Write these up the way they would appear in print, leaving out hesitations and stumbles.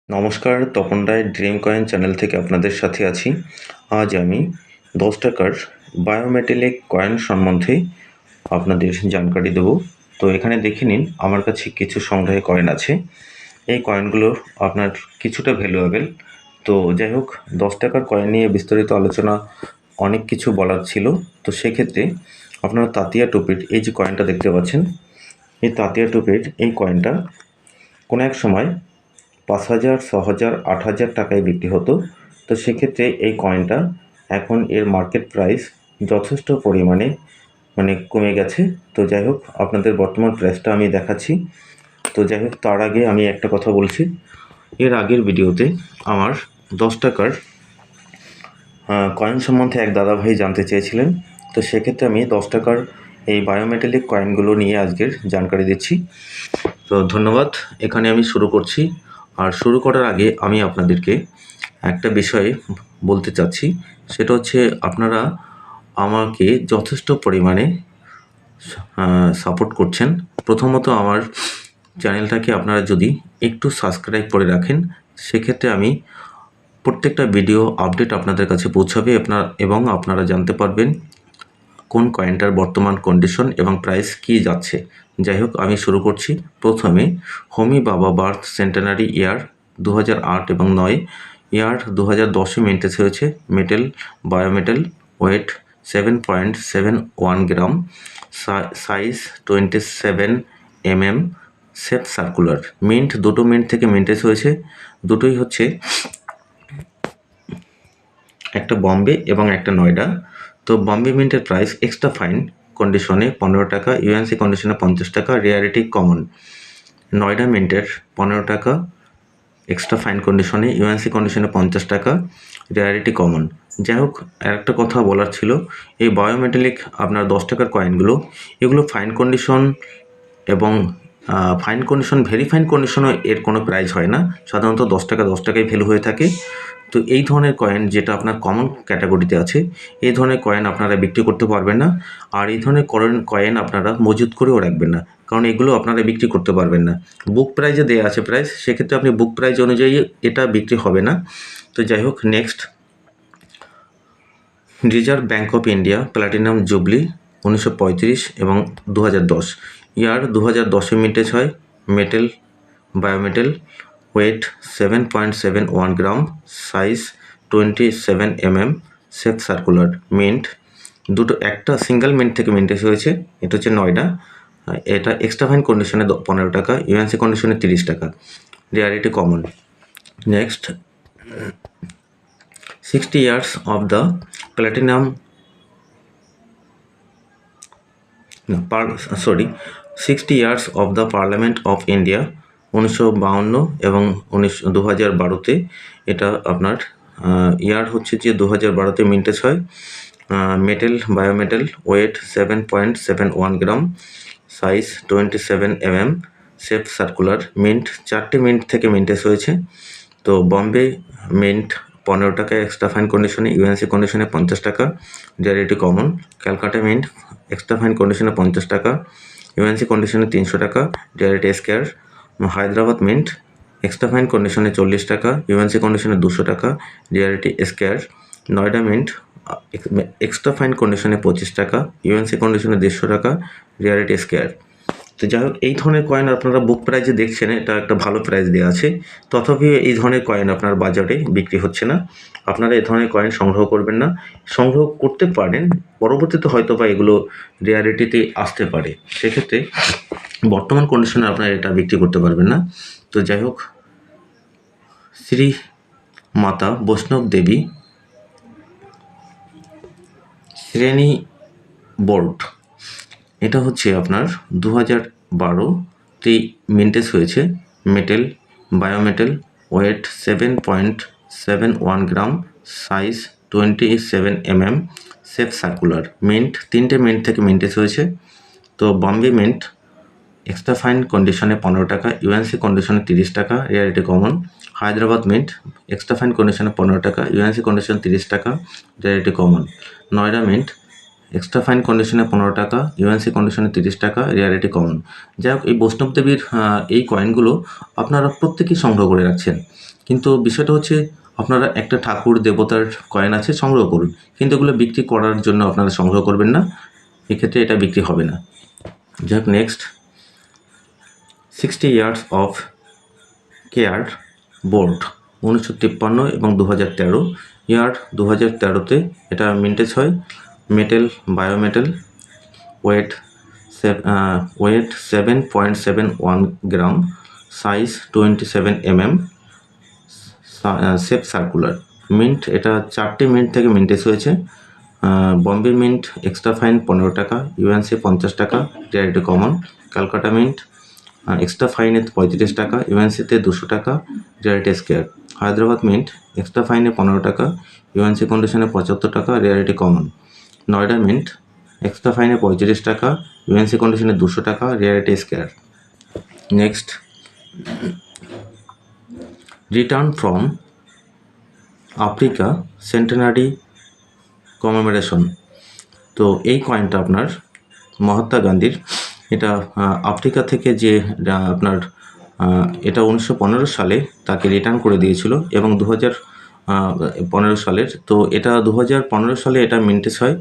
নমস্কার, Tapan Roy dream coin channel থেকে আপনাদের সাথে আছি। আজ আমি 10 টাকার বায়োমেটালিক কয়েন সম্বন্ধে আপনাদের জানকারি দেব। তো এখানে দেখে নিন, আমার কাছে কিছু সংগ্রহে কয়েন আছে। এই কয়েনগুলো আপনার কিছুটা ভ্যালুয়েবল। তো যাই হোক, 10 টাকার কয়েন নিয়ে বিস্তারিত আলোচনা অনেক কিছু বলার ছিল। তো সেক্ষেত্রে আপনারা তাতিয়া টুপির এই যে কয়েনটা দেখতে পাচ্ছেন, এই তাতিয়া টুপির এই কয়েনটা কোনো এক সময় 5,000, 6,000, 8,000 টাকায় বিক্রি হতো। তো সেক্ষেত্রে এই কয়েনটা এখন এর মার্কেট প্রাইস যথেষ্ট পরিমাণে কমে গেছে। তো যাই হোক, আপনাদের বর্তমান প্রাইসটা আমি দেখাচ্ছি। তো যাই হোক, তার আগে আমি একটা কথা বলছি। এর আগের ভিডিওতে আমার 10 টাকার কয়েন সম্বন্ধে এক দাদাভাই জানতে চেয়েছিলেন। তো সেক্ষেত্রে আমি 10 টাকার এই বায়োমেটালিক কয়েনগুলো নিয়ে আজকের জানকারি দিচ্ছি। তো ধন্যবাদ। এখানে আমি শুরু করছি। আর শুরু করার আগে আমি আপনাদেরকে একটা বিষয় বলতে চাচ্ছি, সেটা হচ্ছে আপনারা আমাকে যথেষ্ট পরিমাণে সাপোর্ট করছেন। প্রথমত আমার চ্যানেলটাকে আপনারা যদি একটু সাবস্ক্রাইব করে রাখেন, সেক্ষেত্রে আমি প্রত্যেকটা ভিডিও আপডেট আপনাদের কাছে পৌঁছাবে এবং আপনারা জানতে পারবেন কোন কয়েনটার বর্তমান কন্ডিশন এবং প্রাইস কী যাচ্ছে। যাই হোক, আমি শুরু করছি। প্রথমে হোমি বাবা বার্থ সেন্টেনারি ইয়ার 2008 এবং 9 ইয়ার 2010-এ মেনটেজ হয়েছে। Metal, bimetal, weight 7.71 gram, size 27 mm, shape circular. Mint দুটো মিন্ট থেকে মেনটেজ হয়েছে। দুটোই হচ্ছে একটা বম্বে এবং একটা নয়ডা। তো বম্বে মিন্টের প্রাইস এক্সট্রা ফাইন কন্ডিশনে 15 টাকা, ইউএনসি কন্ডিশনে 50 টাকা, রেয়ারিটি কমন। নয়ডা মিন্টের 15 টাকা এক্সট্রা ফাইন কন্ডিশনে, ইউএনসি কন্ডিশনে 50 টাকা, রেয়ারিটি কমন। যাই হোক, আরেকটা কথা বলার ছিল, এই বায়োমেটালিক আপনার 10 টাকার কয়েনগুলো, এগুলো ফাইন কন্ডিশন এবং ফাইন কন্ডিশন, ভেরি ফাইন কন্ডিশনও এর কোনো প্রাইস হয় না। সাধারণত 10 টাকা 10 টাকাই ভ্যালু হয়ে থাকে। তো এই ধরনের কয়েন যেটা আপনার কমন ক্যাটাগরিতে আছে, এই ধরনের কয়েন আপনারা বিক্রি করতে পারবেন না। আর এই ধরনের কয়েন আপনারা মজুত করেও রাখবেন না, কারণ এগুলো আপনারা বিক্রি করতে পারবেন না। বুক প্রাইজে দেওয়া আছে প্রাইস, সেক্ষেত্রে আপনি বুক প্রাইজ অনুযায়ী এটা বিক্রি হবে না। তো যাই হোক, next, reserve bank of India platinum jubilee 1935 এবং 2010 ইয়ার 2010-এ মিন্টেজ হয়। Metal, bimetal, weight 7.71 gram, size 27 mm, shape circular. Mint দুটো, একটা সিঙ্গেল মিন্ট থেকে মিন্টেজ হয়েছে। এটা হচ্ছে নয়ডা। এটা এক্সট্রা ফাইন কন্ডিশনে 15 টাকা, ইউএনসি কন্ডিশনে 30 টাকা, rarity common. Next, 60 years of the platinum, 60 years of the Parliament of India 1952 এবং 2012-তে এটা আপনার ইয়ার হচ্ছে যে 2012-তে মিন্টেজ হয়। Metal, bimetal, weight 7.71 gram, size 27 mm, shape circular. Mint চারটে মিন্ট থেকে মিন্টেজ হয়েছে। তো বম্বে মিন্ট 15 টাকা এক্সট্রা ফাইন কন্ডিশনে, ইউএনসি কন্ডিশনে 50 টাকা, rarity common. Calcutta mint extra fine কন্ডিশনে 50 টাকা, ইউএনসি কন্ডিশনে 300 টাকা, rarity square. Hyderabad mint extra fine কন্ডিশনে 40 টাকা, ইউএনসি কন্ডিশনে 200 টাকা, rarity square. Noida mint extra fine কন্ডিশনে 25 টাকা, ইউএনসি কন্ডিশনে 150 টাকা, রেয়ারিটি স্কোয়ার। তো যাই হোক, এই ধরনের কয়েন আপনারা বুক প্রাইজে দেখছেন, এটা একটা ভালো প্রাইস দেওয়া আছে। তথাপি এই ধরনের কয়েন আপনার বাজারে বিক্রি হচ্ছে না। আপনারা এই ধরনের কয়েন সংগ্রহ করবেন না। সংগ্রহ করতে পারেন, পরবর্তীতে হয়তো বা এগুলো রেয়ারিটিতে আসতে পারে, সেক্ষেত্রে বর্তমান কন্ডিশনে আপনারা এটা বিক্রি করতে পারবেন না। তো যাই হোক, শ্রী মাতা বৈষ্ণব দেবী শ্রেণী বোর্ড, এটা হচ্ছে আপনার 2012-তে মিন্টেজ হয়েছে। Metal, bimetal, weight 7.71 gram, size 27 mm, shape circular. Mint তিনটে মিন্ট থেকে মিন্টেজ হয়েছে। তো বম্বে মিন্ট এক্সট্রা ফাইন কন্ডিশনে 15 টাকা, ইউএনসি কন্ডিশনে 30 টাকা, rarity common. Hyderabad mint extra fine কন্ডিশনে 15 টাকা, ইউএনসি কন্ডিশন 30 টাকা, rarity common. Noida mint extra fine কন্ডিশনে 15 টাকা, ইউএনসি কন্ডিশনে 30 টাকা, রেয়ারিটি কমন। যাই হোক, এই বৈষ্ণব দেবীর এই কয়েনগুলো আপনারা প্রত্যেকেই সংগ্রহ করে রাখছেন, কিন্তু বিষয়টা হচ্ছে আপনারা একটা ঠাকুর দেবতার কয়েন আছে, সংগ্রহ করুন, কিন্তু এগুলো বিক্রি করার জন্য আপনারা সংগ্রহ করবেন না, এক্ষেত্রে এটা বিক্রি হবে না। যাক, next 60 years of coir board 1953 এবং 2013 ইয়ার 2013-তে এটা মিন্টেজ হয়। Metal, bimetal, weight 7.71 gram, size 27 mm, shape circular. Mint এটা 4টে মিন্ট থেকে মিন্টেজ হয়েছে। বম্বে মিন্ট এক্সট্রা ফাইন 15 টাকা, ইউএনসি 50 টাকা, rarity common. Calcutta mint extra ফাইনে 35 টাকা, ইউএনসিতে 200 টাকা, rarity scarce. Hyderabad mint extra ফাইনে 15 টাকা, ইউএনসি কন্ডিশনে 75 টাকা, rarity common. Noida mint extra ফাইনে 35 টাকা, ইউএনসি কন্ডিশনে 200 টাকা, rarity scarce. Next, return from Africa centenary commemoration. তো এই কয়েনটা আপনার মহাত্মা গান্ধীর, এটা আফ্রিকা থেকে যে আপনার এটা 1915 সালে তাকে রিটার্ন করে দিয়েছিল এবং 2015 সালের, তো এটা 2015 সালে এটা মিন্টেজ হয়।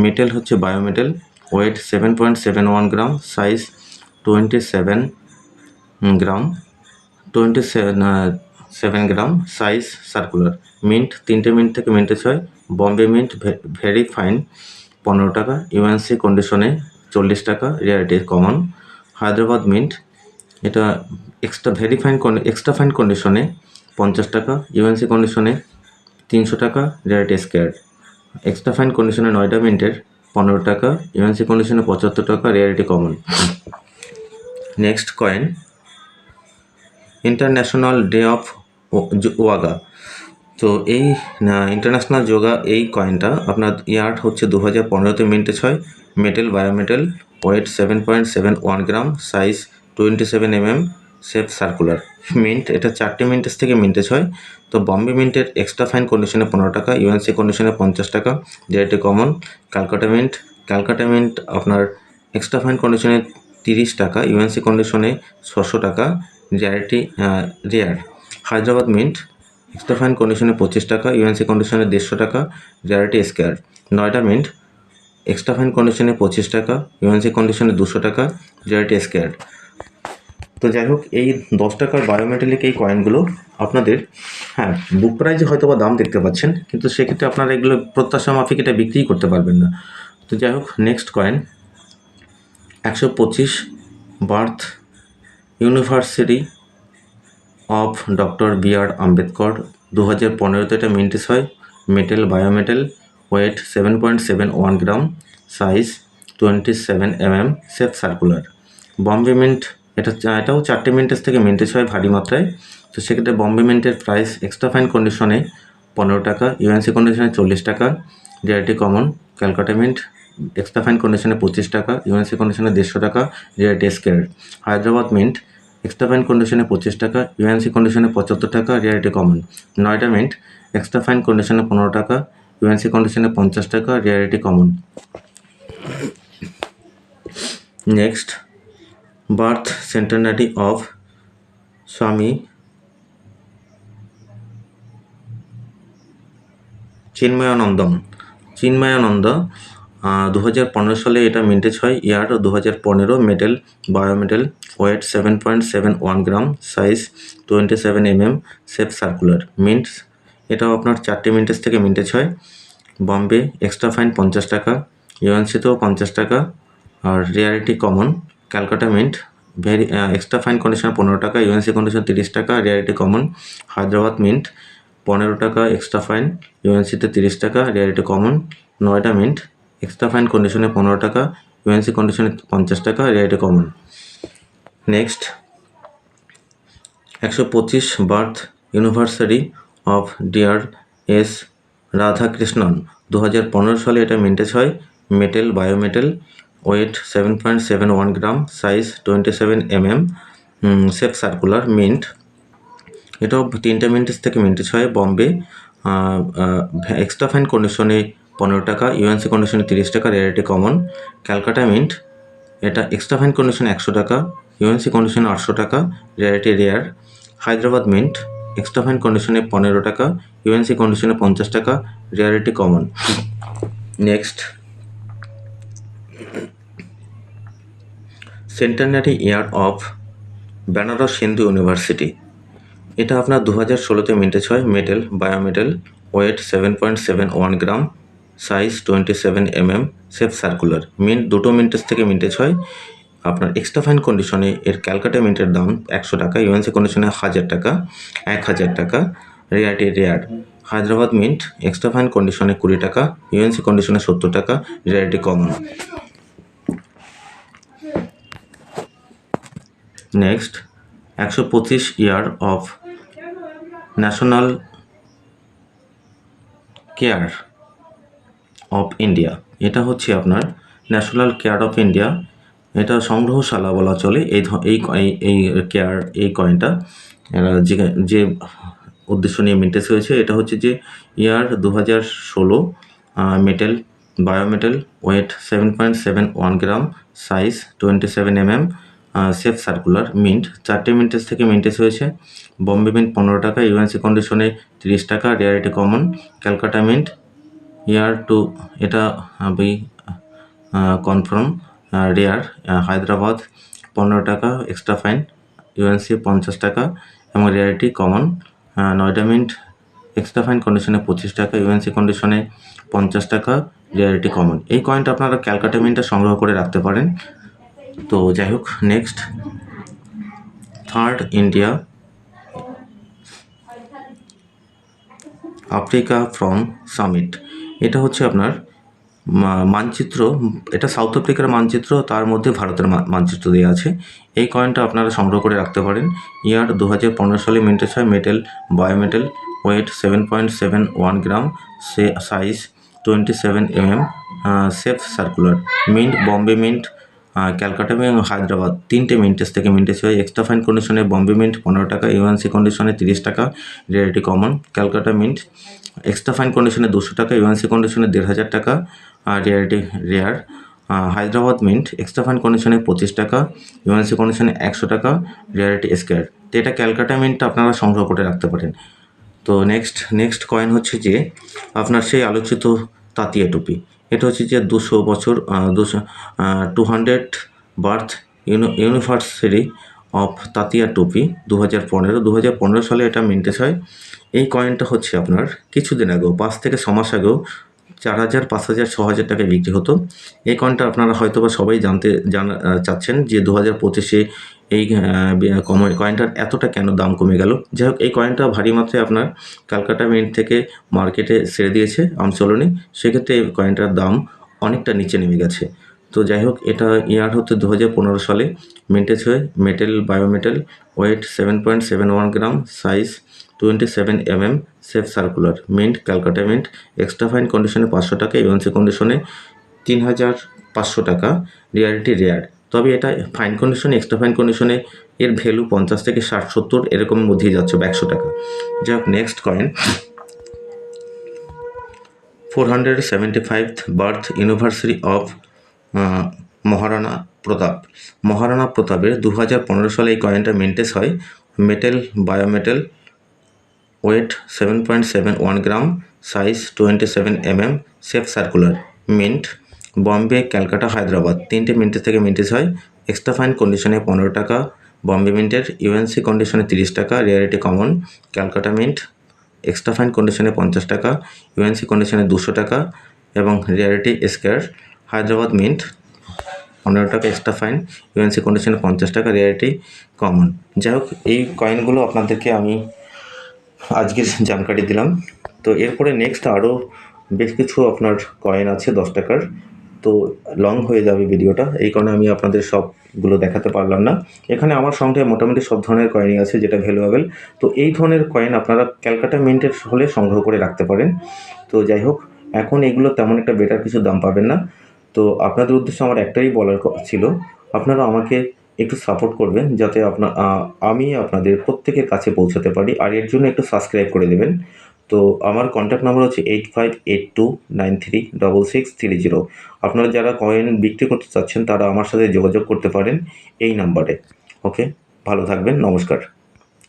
মেটেল হচ্ছে বায়োমেটেল, ওয়েট 7.71 গ্রাম, সাইজ 27 গ্রাম, 27 গ্রাম, সাইজ সার্কুলার। মিন্ট 3টে মিন্ট থেকে মিন্টেজ হয়। বম্বে মিন্ট ভেরি ফাইন 15 টাকা, ইউএনসি কন্ডিশনে 40 টাকা, রেয়ারিটি কমন। হায়দ্রাবাদ মিন্ট এটা এক্সট্রা ফাইন কন্ডিশনে 50 টাকা, ইউএনসি কন্ডিশনে 300 টাকা, রেয়ারিটি স্কেয়ার। এক্সট্রা ফাইন কন্ডিশনে নয়ডা মিন্টের 15 টাকা, ইউএনসি কন্ডিশনে 75 টাকা, rarity common. Next coin, international day of yoga. তো এই ইন্টারন্যাশনাল যোগা এই কয়েনটা আপনার ইয়ার হচ্ছে 2015-তে মিন্টেজ হয়। Metal, bimetal, weight 7.71 gram, size 27 mm, shape circular. Mint এটা 4টে মিন্টেজ থেকে মিন্টেজ হয়। তো বম্বে মিন্টের এক্সট্রা ফাইন কন্ডিশনে 15 টাকা, ইউএনসি কন্ডিশনে 50 টাকা, রেয়ারিটি কমন। ক্যালকাটা মিন্ট আপনার এক্সট্রা ফাইন কন্ডিশনে 30 টাকা, ইউএনসি কন্ডিশনে 600 টাকা, rarity rare. Hyderabad mint extra fine কন্ডিশনে 25 টাকা, ইউএনসি কন্ডিশনে 150 টাকা, rarity scarce. Noida mint extra fine কন্ডিশনে 25 টাকা, ইউএনসি কন্ডিশনে 200 টাকা, রেয়ারিটি স্কেয়ার। তো যাই হোক, এই 10 টাকার বায়োমেটালিক এই কয়েনগুলো আপনাদের, হ্যাঁ, বুক প্রাইজে হয়তো বা দাম দেখতে পাচ্ছেন, কিন্তু সেক্ষেত্রে আপনারা এগুলো প্রত্যাশা মাফিক এটা বিক্রিই করতে পারবেন না। তো যাই হোক, next coin 125 birth university of doctor B R. Ambedkar 2015-তে এটা মিন্টেজ হয়। Metal, bimetal, weight 7.71 gram, size 27 mm, shape circular. Bombay mint এটাও 4টে মিন্টেজ থেকে মিন্টেজ হয় ভারী মাত্রায়। তো সেক্ষেত্রে বম্বে মিন্টের প্রাইস এক্সট্রা ফাইন কন্ডিশনে 15 টাকা, ইউএনসি কন্ডিশনে 40 টাকা, rarity common. Calcutta mint extra fine কন্ডিশনে 25 টাকা, ইউএনসি কন্ডিশনে 150 টাকা, rarity scarce. Hyderabad mint extra fine কন্ডিশনে 25 টাকা, ইউএনসি কন্ডিশনে 75 টাকা, rarity common. Noida mint extra fine কন্ডিশনে 15 টাকা, ইউএনসি কন্ডিশনে 50 টাকা, rarity common. Next, birth centenary of Swami Chinmayananda 2015 সালে এটা মিন্টেজ হয়। Year 2015, metal, bimetal, weight 7.71 gram, size 27 mm, shape circular. Mint এটাও আপনার 4টে মিন্টেজ থেকে মিন্টেজ হয়। বম্বে এক্সট্রা ফাইন 50 টাকা, ইউএনসিতেও 50 টাকা, আর rarity common. Calcutta mint extra fine condition 15 টাকা, ইউএনসি কন্ডিশন 30 টাকা, রেয়ারিটি কমন। হায়দ্রাবাদ মিন্ট 15 টাকা এক্সট্রা ফাইন, ইউএনসিতে 30 টাকা, rarity common. Noida mint extra fine কন্ডিশনে 15 টাকা, ইউএনসি কন্ডিশনে 50 টাকা, rarity common. Next, 125 birth university of dear S Radhakrishnan 2015 সালে এটা মিন্টেজ হয়। Metal, bimetal, weight 7.71 gram, size 27 mm, shape circular. Mint এটাও 3টে মিন্টেজ থেকে মিন্টেজ হয়। বম্বে এক্সট্রা ফাইন কন্ডিশনে 15 টাকা, ইউএনসি কন্ডিশনে 30 টাকা, রেয়ারিটি কমন। ক্যালকাটা মিন্ট এটা এক্সট্রা ফাইন কন্ডিশনে 100 টাকা, ইউএনসি কন্ডিশনে 800 টাকা, rarity rare. Hyderabad mint extra fine কন্ডিশনে 15 টাকা, ইউএনসি কন্ডিশনে 50 টাকা, rarity common. Next, centenary year of Benares Hindu university. এটা আপনার 2016-তে মিন্টেজ হয়। Metal, bimetal, weight 7.71 gram, size 27 mm, shape circular. Mint দুটো মিন্টেজ থেকে মিন্টেজ হয়। আপনার এক্সট্রা ফাইন কন্ডিশনে এর ক্যালকাটা মিন্টের দাম 100 টাকা, ইউএনসি কন্ডিশনে 1000 টাকা, 1000 টাকা, rarity rare. Hyderabad mint extra fine কন্ডিশনে 20 টাকা, ইউএনসি কন্ডিশনে 70 টাকা, rarity common. Next, 125 year of national care of India. এটা হচ্ছে আপনার ন্যাশনাল কেয়ার অফ ইন্ডিয়া, এটা সংগ্রহশালা বলা চলে। এই কেয়ার, এই কয়েনটা যে উদ্দেশ্য নিয়ে মিন্টেজ হয়েছে, এটা হচ্ছে যে year 2016, metal, bimetal, weight 7.71 gram, size 27 mm, shape circular. Mint 4টে মিন্টেজ থেকে মিন্টেজ হয়েছে। বম্বে মিন্ট 15 টাকা, ইউএনসি কন্ডিশনে 30 টাকা, rarity common. Calcutta mint year 2, এটা কনফার্ম, রেয়ার। হায়দ্রাবাদ 15 টাকা, এক্সট্রা ফাইন, ইউএনসি 50 টাকা এবং rarity common. Noida mint extra fine কন্ডিশনে 25 টাকা, ইউএনসি কন্ডিশনে 50 টাকা, রেয়ারিটি কমন। এই কয়েনটা আপনারা ক্যালকাটা মিন্টে সংগ্রহ করে রাখতে পারেন। তো যাই হোক, next, third India Africa from summit. এটা হচ্ছে আপনার মানচিত্র, এটা সাউথ আফ্রিকার মানচিত্র, তার মধ্যে ভারতের মানচিত্র দেওয়া আছে। এই কয়েনটা আপনারা সংগ্রহ করে রাখতে পারেন। ইয়ার 2015 সালে মিন্টেজ হয়। Metal, bimetal, weight 7.71 gram, size 27 mm, shape circular. Mint Bombay mint, Calcutta এবং হায়দ্রাবাদ 3টে মিন্টেজ থেকে মিন্টেজ হয়। এক্সট্রা ফাইন কন্ডিশনে বম্বে মিন্ট 15 টাকা, ইউএনসি কন্ডিশনে 30 টাকা, rarity common. Calcutta mint extra fine কন্ডিশনে 200 টাকা, ইউএনসি কন্ডিশনে 1500 টাকা, rarity rare. Hyderabad mint extra fine কন্ডিশনে 25 টাকা, ইউএনসি কন্ডিশনে 100 টাকা, রেয়ারিটি স্কোয়ার। তো এটা ক্যালকাটা মিন্টটা আপনারা সংগ্রহ করে রাখতে পারেন। তো নেক্সট কয়েন হচ্ছে যে আপনার সেই আলোচিত তাঁতিয়া টুপি। এটা হচ্ছে যে 200 বছর, 200 বার্থ ইউনিভার্সারি অফ তাঁতিয়া টুপি 2015 সালে এটা মিন্টেজ হয়। এই কয়েনটা হচ্ছে আপনার কিছুদিন আগেও, 5 থেকে 6 মাস আগেও 4000, 5000, 6000 টাকায় বিক্রি হতো। এই কয়েনটা আপনারা হয়তো বা সবাই চাচ্ছেন যে 2025-এ এই কয়েনটার এতটা কেন দাম কমে গেল। যাই হোক, এই কয়েনটা ভারী মাত্রায় আপনার ক্যালকাটা মিন্ট থেকে মার্কেটে ছেড়ে দিয়েছে আমচলনে, সেক্ষেত্রে এই কয়েনটার দাম অনেকটা নিচে নেমে গেছে। তো যাই হোক, এটা ইয়ার হচ্ছে 2015 সালে মিন্টেজ হয়ে। Metal, bimetal, weight 7.71 gram, size 27 mm, shape circular. Mint Calcutta mint, extra fine কন্ডিশনে 500 টাকা, ইউএনসি কন্ডিশনে 3500 টাকা, রেয়ারিটি রেয়ার। তবে এটা ফাইন কন্ডিশনে, এক্সট্রা ফাইন কন্ডিশনে এর ভ্যালু 50 থেকে 60-70 এরকম মধ্যেই যাচ্ছে, 100 টাকা। যাই হোক, next coin 475th birth university of Maharana Pratap. Maharana প্রতাপের 2015 সালে এই কয়েনটা মিন্টেজ হয়। Metal, bimetal, weight 7.71 gram, size 27 mm, shape circular. Mint Bombay, Calcutta, Hyderabad 3টে মিন্টেজ থেকে মিন্টেজ হয়। এক্সট্রা ফাইন কন্ডিশনে 15 টাকা বম্বে মিন্টের, ইউএনসি কন্ডিশনে 30 টাকা, rarity common. Calcutta mint extra fine কন্ডিশনে 50 টাকা, ইউএনসি কন্ডিশনে 200 টাকা এবং রেয়ারিটি স্কোয়ার। হায়দ্রাবাদ মিন্ট 15 টাকা এক্সট্রা ফাইন, ইউএনসি কন্ডিশনে 50 টাকা, রেয়ারিটি কমন। যাই হোক, এই কয়েনগুলো আপনাদেরকে আমি আজকের জানকারি দিলাম। তো এরপরে নেক্সট আরও বেশ কিছু আপনার কয়েন আছে 10 টাকার, তো লং হয়ে যাবে ভিডিওটা, এই কারণে আমি আপনাদের সবগুলো দেখাতে পারলাম না। এখানে আমার সঙ্গে মোটামুটি সব ধরনের কয়েনই আছে যেটা ভ্যালুয়েবল। তো এই ধরনের কয়েন আপনারা ক্যালকাটা মিন্টের হলে সংগ্রহ করে রাখতে পারেন। তো যাই হোক, এখন এগুলো তেমন একটা বেটার কিছু দাম পাবেন না। তো আপনাদের উদ্দেশ্যে আমার একটাই বলার ছিল, আপনারা আমাকে একটু সাপোর্ট করবেন যাতে আমি আপনাদের প্রত্যেকের কাছে পৌঁছাতে পারি, আর এর জন্য একটু সাবস্ক্রাইব করে দেবেন। তো আমার কন্ট্যাক্ট নাম্বার হচ্ছে 8582936630। আপনারা যারা কয়েন বিক্রি করতে চাচ্ছেন তারা আমার সাথে যোগাযোগ করতে পারেন এই নাম্বারে। ওকে, ভালো থাকবেন, নমস্কার।